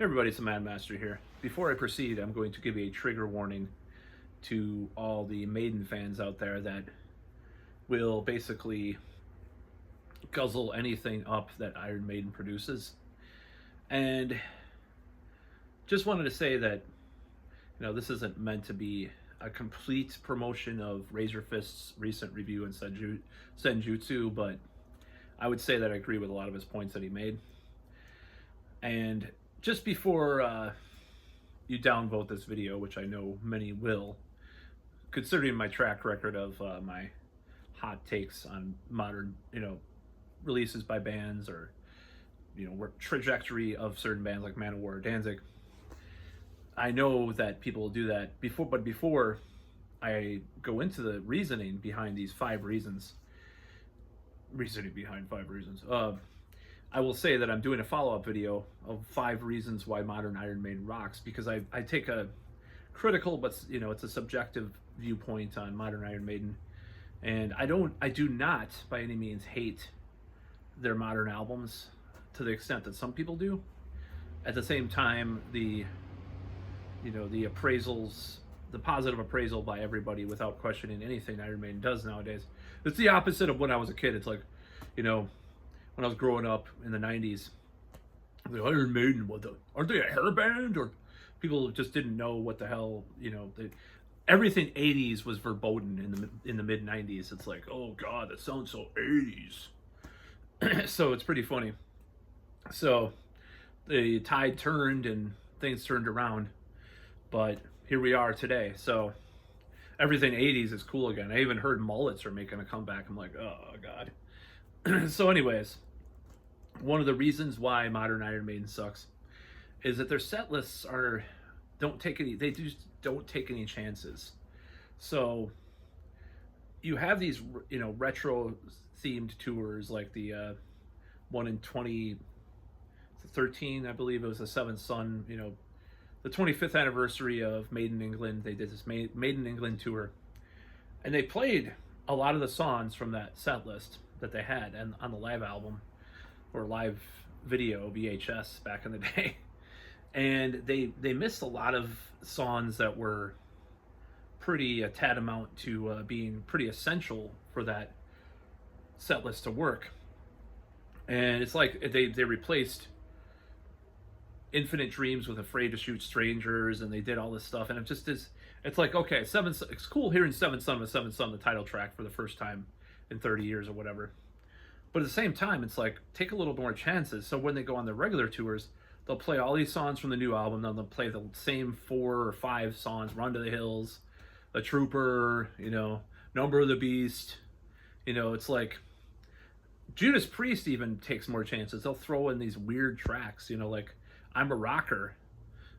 Hey everybody, it's the Mad Master here. Before I proceed, I'm going to give a trigger warning to all the Maiden fans out there that will basically guzzle anything up that Iron Maiden produces. And just wanted to say that, this isn't meant to be a complete promotion of Razor Fist's recent review in Senjutsu, but I would say that I agree with a lot of his points that he made. And just before you downvote this video, which I know many will, considering my track record of my hot takes on modern, releases by bands or, trajectory of certain bands like Manowar or Danzig, I know that people will do that before. But before I go into the reasoning behind these 5 reasons, I will say that I'm doing a follow-up video of 5 reasons why modern Iron Maiden rocks, because I take a critical, but it's a subjective viewpoint on modern Iron Maiden, and I do not by any means hate their modern albums to the extent that some people do. At the same time, the appraisals, the positive appraisal by everybody without questioning anything Iron Maiden does nowadays, it's the opposite of when I was a kid. It's like, when I was growing up in the 90s, the Iron Maiden, aren't they a hair band? Or people just didn't know what the hell, everything 80s was verboten in the mid 90s. It's like, oh God, that sounds so 80s. So it's pretty funny. So the tide turned and things turned around, but here we are today. So everything 80s is cool again. I even heard mullets are making a comeback. I'm like, oh God. So anyways, one of the reasons why modern Iron Maiden sucks is that their set lists don't take any chances. So you have these, retro themed tours like the one in 2013, I believe it was the Seventh Son, the 25th anniversary of Maiden England. They did this Maiden England tour, and they played a lot of the songs from that set list that they had and on the live album or live video VHS back in the day. And they missed a lot of songs that were pretty tantamount to being pretty essential for that set list to work. And it's like they replaced Infinite Dreams with Afraid to Shoot Strangers, and they did all this stuff, and it just is. It's like, okay, it's cool hearing Seventh Son with Seventh Son, the title track, for the first time in 30 years or whatever. But at the same time, it's like, take a little more chances. So when they go on their regular tours, they'll play all these songs from the new album, then they'll play the same 4 or 5 songs: Run to the Hills, The Trooper, Number of the Beast. It's like Judas Priest even takes more chances. They'll throw in these weird tracks, like I'm a Rocker.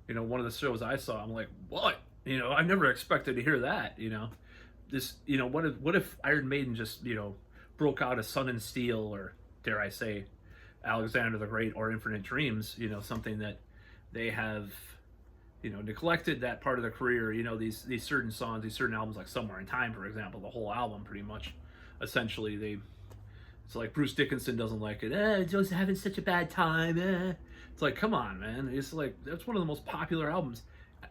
One of the shows I saw, I'm like, what? I never expected to hear that. This, what if Iron Maiden just, broke out a Sun and Steel, or dare I say Alexander the Great or Infinite Dreams, something that they have, neglected that part of their career. These certain songs, these certain albums, like Somewhere in Time, for example, the whole album pretty much, essentially, it's like Bruce Dickinson doesn't like it. Just having such a bad time. It's like, come on, man. It's like, that's one of the most popular albums.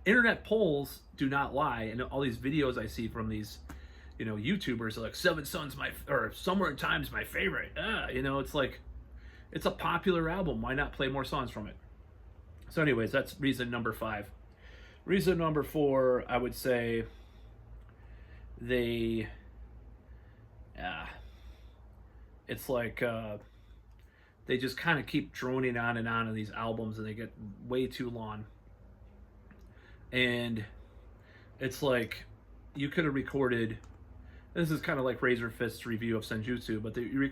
Internet polls do not lie, and all these videos I see from these, YouTubers are like, Seven Sons or Somewhere in Time's my favorite. It's like, it's a popular album. Why not play more songs from it? So anyways, that's reason number 5. Reason number 4, I would say it's like they just kind of keep droning on and on in these albums, and they get way too long. And it's like, you could have recorded, this is kind of like Razor Fist's review of Senjutsu, but you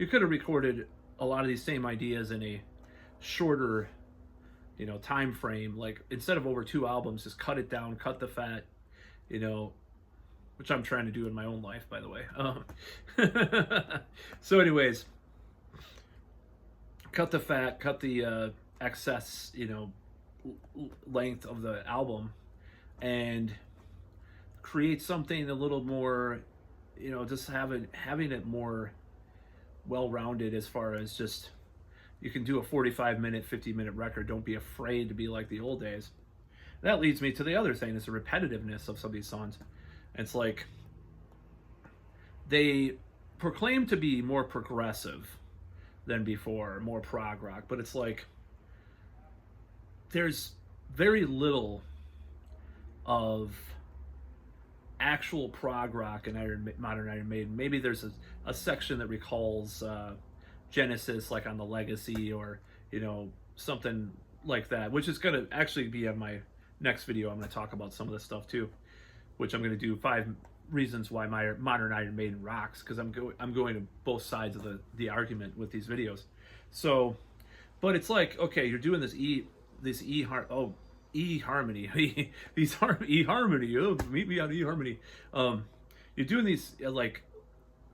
could have recorded a lot of these same ideas in a shorter, time frame. Like, instead of over 2 albums, just cut it down, cut the fat, which I'm trying to do in my own life, by the way. So anyways, cut the fat, cut the excess, length of the album, and create something a little more, just having it more well-rounded as far as just You can do a 45-minute, 50-minute record. Don't be afraid to be like the old days. That leads me to the other thing, is the repetitiveness of some of these songs. It's like they proclaim to be more progressive than before, more prog rock, but it's like there's very little of actual prog rock in modern Iron Maiden. Maybe there's a section that recalls Genesis, like on the Legacy, or something like that, which is going to actually be on my next video. I'm going to talk about some of this stuff too, which I'm going to do 5 reasons why my modern Iron Maiden rocks, because I'm going to both sides of the argument with these videos. So, but it's like, okay, you're doing this E harmony, E harmony. Oh, meet me on E harmony. You're doing these like,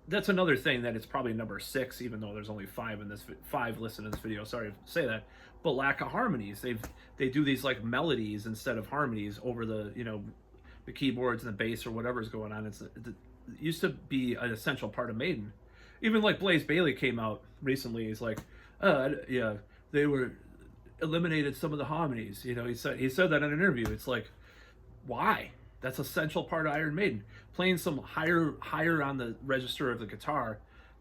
that's another thing that it's probably number 6, even though there's only 5 in this 5 listed in this video. Sorry to say that, but lack of harmonies. They do these like melodies instead of harmonies over the the keyboards and the bass or whatever's going on. It used to be an essential part of Maiden. Even like Blaze Bayley came out recently. He's like, yeah, they were eliminated some of the harmonies. He said that in an interview. It's like, why? That's an essential part of Iron Maiden. Playing some higher on the register of the guitar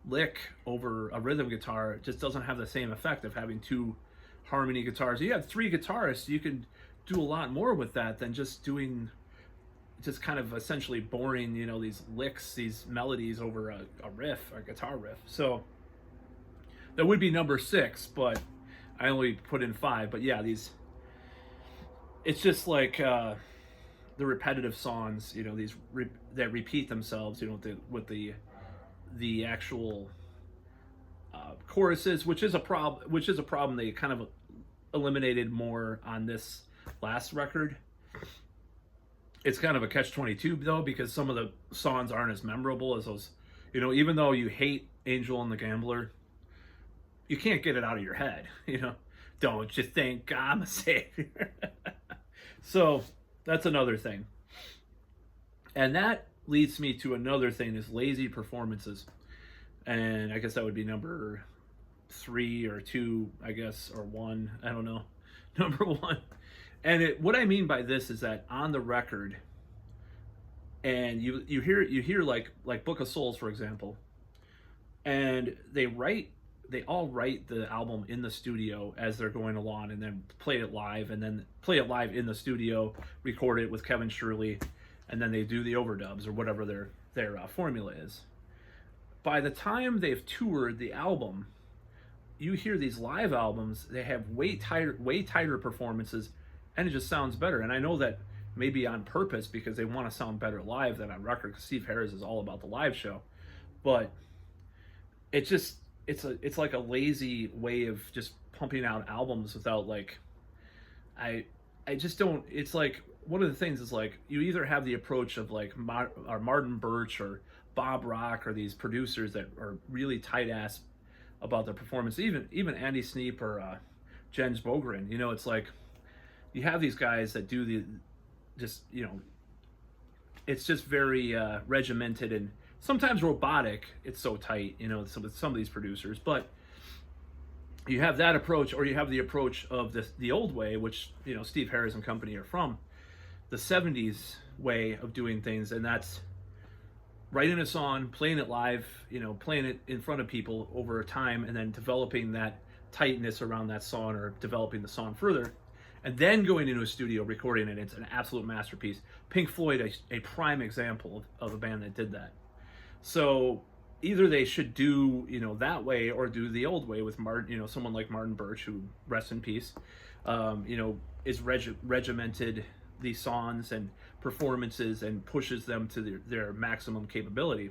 lick over a rhythm guitar just doesn't have the same effect of having 2 harmony guitars. You have 3 guitarists, you can do a lot more with that than just doing kind of essentially boring, these licks, these melodies over a riff, a guitar riff. So that would be number 6, but I only put in 5. But yeah, it's just like the repetitive songs, that repeat themselves, with the actual choruses, which is a problem they kind of eliminated more on this last record. It's kind of a catch-22 though, because some of the songs aren't as memorable as those. Even though you hate Angel and the Gambler, you can't get it out of your head. Don't you think I'm a savior? So that's another thing. And that leads me to another thing, is lazy performances. And I guess that would be number 3 or 2, I guess, or 1. I don't know. Number 1. And what I mean by this is that on the record, and you hear like Book of Souls, for example, and they all write the album in the studio as they're going along, and then play it live in the studio, record it with Kevin Shirley, and then they do the overdubs or whatever their formula is. By the time they've toured the album, you hear these live albums, they have way tighter performances, and it just sounds better. And I know that maybe on purpose, because they want to sound better live than on record, because Steve Harris is all about the live show. But it's like a lazy way of just pumping out albums without I just don't. It's like, one of the things is like, you either have the approach of like Martin Birch or Bob Rock, or these producers that are really tight ass about their performance, even Andy Sneap or Jens Bogren. It's like, you have these guys that do it's just very regimented and sometimes robotic. It's so tight, with some of these producers. But you have that approach, or you have the approach of the old way, which Steve Harris and company are from, the 70s way of doing things, and that's writing a song, playing it live, playing it in front of people over time, and then developing that tightness around that song, or developing the song further, and then going into a studio, recording it. It's an absolute masterpiece. Pink Floyd, a prime example of a band that did that. So either they should do that way, or do the old way with Martin, someone like Martin Birch, who, rest in peace, is regimented these songs and performances and pushes them to their maximum capability.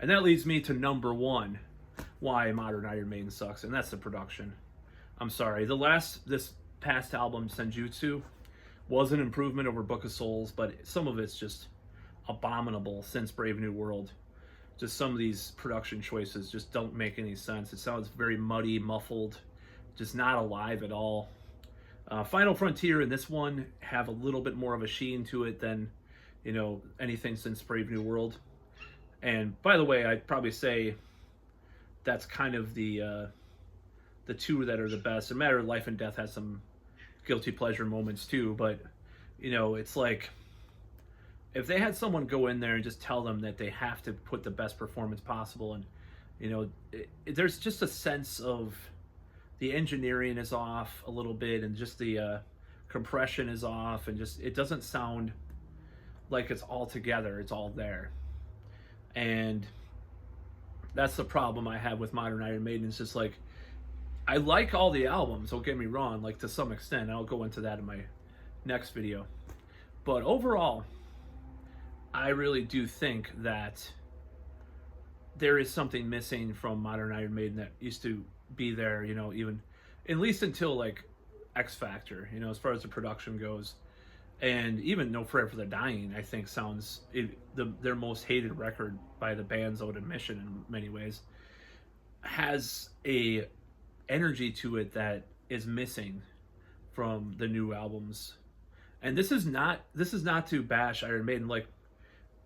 And that leads me to number 1, why modern Iron Maiden sucks, and that's the production. I'm sorry, this past album, Senjutsu, was an improvement over Book of Souls, but some of it's just abominable since Brave New World. Just some of these production choices just don't make any sense. It sounds very muddy, muffled, just not alive at all. Final Frontier and this one have a little bit more of a sheen to it than anything since Brave New World. And by the way, I'd probably say that's kind of the the two that are the best. A Matter of Life and Death has some guilty pleasure moments too, but you know, it's like if they had someone go in there and just tell them that they have to put the best performance possible, and you know, there's just a sense of the engineering is off a little bit, and just the compression is off, and just it doesn't sound like it's all together. It's all there, and that's the problem I have with modern Iron Maiden. It's just like I like all the albums. Don't get me wrong, like to some extent. I'll go into that in my next video, but overall, I really do think that there is something missing from modern Iron Maiden that used to be there, you know, even at least until like X Factor, you know, as far as the production goes. And even No Prayer for the Dying, I think, sounds their most hated record by the band's own admission in many ways, has a energy to it that is missing from the new albums. And this is not to bash Iron Maiden. Like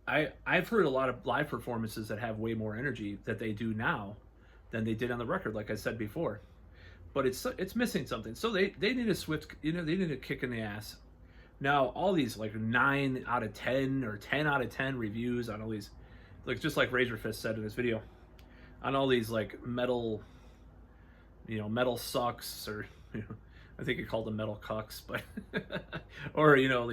I've heard a lot of live performances that have way more energy that they do now than they did on the record, like I said before. But it's missing something. So they need a swift, you know, they need a kick in the ass. Now all these like 9 out of 10 or 10 out of 10 reviews on all these, like just like Razor Fist said in this video, on all these like metal, you know, metal sucks, or you know, I think he called them metal cucks, but or you know,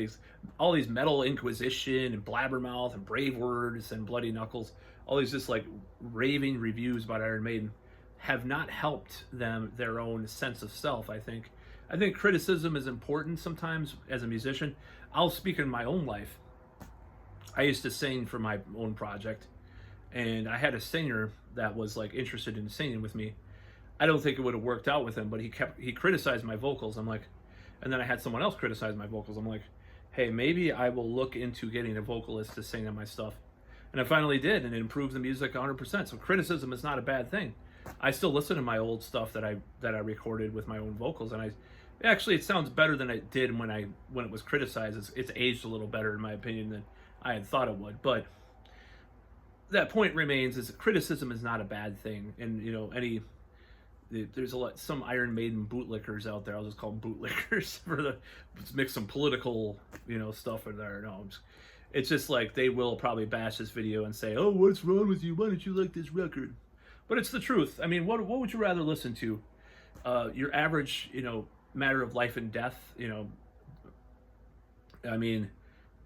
all these Metal Inquisition and Blabbermouth and Brave Words and Bloody Knuckles, all these just like raving reviews about Iron Maiden have not helped them their own sense of self. I think criticism is important sometimes as a musician. I'll speak in my own life. I used to sing for my own project, and I had a singer that was like interested in singing with me. I don't think it would have worked out with him, but he criticized my vocals. I'm like, and then I had someone else criticize my vocals. I'm like, hey, maybe I will look into getting a vocalist to sing on my stuff. And I finally did, and it improved the music 100%. So criticism is not a bad thing. I still listen to my old stuff that I recorded with my own vocals, and it sounds better than it did when it was criticized. It's aged a little better in my opinion than I had thought it would. But that point remains: is criticism is not a bad thing, and you know, there's some Iron Maiden bootlickers out there. I'll just call them bootlickers let's mix some political, you know, stuff in there. No, it's just like they will probably bash this video and say, "Oh, what's wrong with you? Why don't you like this record?" But it's the truth. I mean, what would you rather listen to? Your average, you know, Matter of Life and Death, you know. I mean,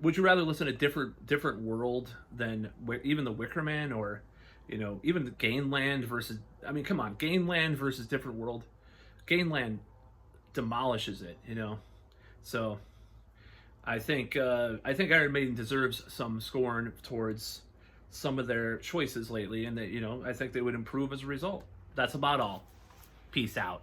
would you rather listen to different world than even the Wicker Man, or you know, even the Gainland versus? I mean, come on, Gainland versus Different World. Gainland demolishes it, you know. So I think Iron Maiden deserves some scorn towards some of their choices lately, and that, you know, I think they would improve as a result. That's about all. Peace out.